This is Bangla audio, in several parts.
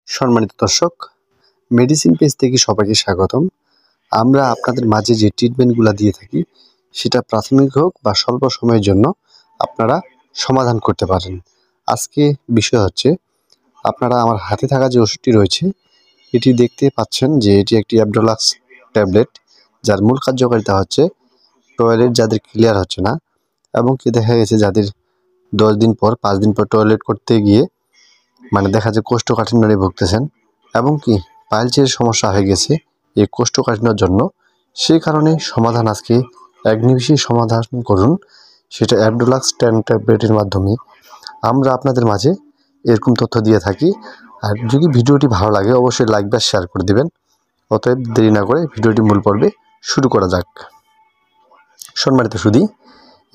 সম্মানিত দর্শক, মেডিসিন পেজ থেকে সবাইকে স্বাগতম। আমরা আপনাদের মাঝে যে ট্রিটমেন্টগুলো দিয়ে থাকি সেটা প্রাথমিক হোক বা স্বল্প সময়ের জন্য আপনারা সমাধান করতে পারেন। আজকে বিষয় হচ্ছে, আপনারা আমার হাতে থাকা যে ওষুধটি রয়েছে এটি দেখতে পাচ্ছেন যে এটি একটি অ্যাবডোলাক্স ট্যাবলেট, যার মূল কার্যকারিতা হচ্ছে টয়লেট যাদের ক্লিয়ার হচ্ছে না এবং কি দেখা গেছে যাদের 10 দিন পর 5 দিন পর টয়লেট করতে গিয়ে দেখা যায় কোষ্ঠকাঠিন্য নিয়ে ভুগতেছেন এবং কি পাইলসের সমস্যা হয়ে গেছে এই কোষ্ঠকাঠিন্যর জন্য। সেই কারণে সমাধান আজকে এক নিমিষে সমাধান করুন, সেটা অ্যাবডোলাক্স 10 ট্যাবলেটের মাধ্যমে আমরা আপনাদের মাঝে এরকম তথ্য দিয়ে থাকি। আর যদি ভিডিওটি ভালো লাগে অবশ্যই লাইক বা শেয়ার করে দেবেন। অতএব দেরি না করে ভিডিওটি মূল পর্বে শুরু করা যাক। সম্মানিত সুধী,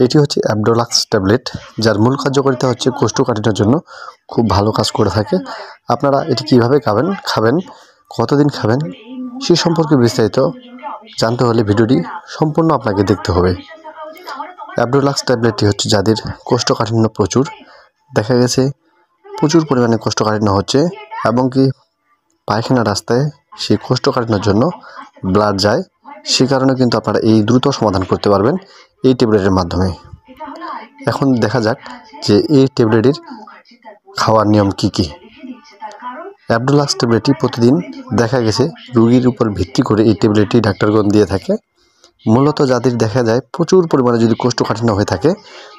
এটি হচ্ছে অ্যাবডোলাক্স ট্যাবলেট, যার মূল কার্যকারিতা হচ্ছে কোষ্ঠকাঠিন্যের জন্য খুব ভালো কাজ করে থাকে। আপনারা এটি কিভাবে খাবেন, কতদিন খাবেন সে সম্পর্কে বিস্তারিত জানতে হলে ভিডিওটি সম্পূর্ণ আপনাকে দেখতে হবে। অ্যাবডোলাক্স ট্যাবলেটটি হচ্ছে যাদের কোষ্ঠকাঠিন্য প্রচুর, দেখা গেছে প্রচুর পরিমাণে কোষ্ঠকাঠিন্য হচ্ছে এবং কি পায়খানা রাস্তায় সেই কোষ্ঠকাঠিন্যর জন্য ব্লাড যায়, সে কারণে কিন্তু আপনারা এই দ্রুত সমাধান করতে পারবেন এই ট্যাবলেটের মাধ্যমে। এখন দেখা যাক যে এই ট্যাবলেটের খাওয়ার নিয়ম কি কি। অ্যাবডোলাক্স ট্যাবলেটটি প্রতিদিন দেখা গেছে রোগীর উপর ভিত্তি করে এই ট্যাবলেটটি ডাক্তারগণ দিয়ে থাকে। মূলত যাদের দেখা যায় প্রচুর পরিমাণে যদি কোষ্ঠকাঠিন্য হয়ে থাকে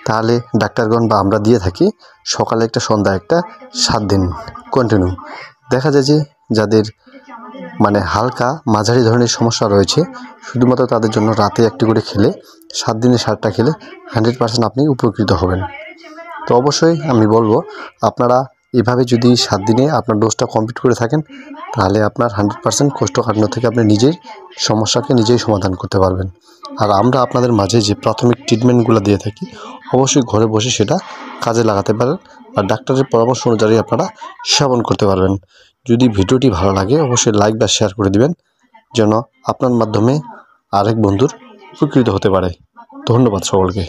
তাহলে ডাক্তারগণ বা আমরা দিয়ে থাকি সকালে একটা সন্ধ্যা একটা 7 দিন কন্টিনিউ। দেখা যায় যে যাদের হালকা মাঝারি ধরনের সমস্যা রয়েছে শুধুমাত্র তাদের জন্য রাতে একটি করে খেলে 7 দিনে 7টা খেলে 100% আপনি উপকৃত হবেন। তো অবশ্যই আমি বলবো আপনারা এভাবে যদি 7 দিনে আপনার ডোজটা কমপ্লিট করে থাকেন তাহলে আপনার 100% কোষ্ঠকাঠিন্য থেকে আপনি নিজের সমস্যাকে নিজেই সমাধান করতে পারবেন। আর আমরা আপনাদের মাঝে যে প্রাথমিক ট্রিটমেন্টগুলো দিয়ে থাকি অবশ্যই ঘরে বসে সেটা কাজে লাগাতে পারেন আর ডাক্তারের পরামর্শ অনুযায়ী আপনারা সেবন করতে পারবেন। যদি ভিডিওটি ভালো লাগে অবশ্যই লাইক বা শেয়ার করে দিবেন, যেন আপনার মাধ্যমে আরেক বন্ধুর উপকৃত হতে পারে। ধন্যবাদ সকলকে।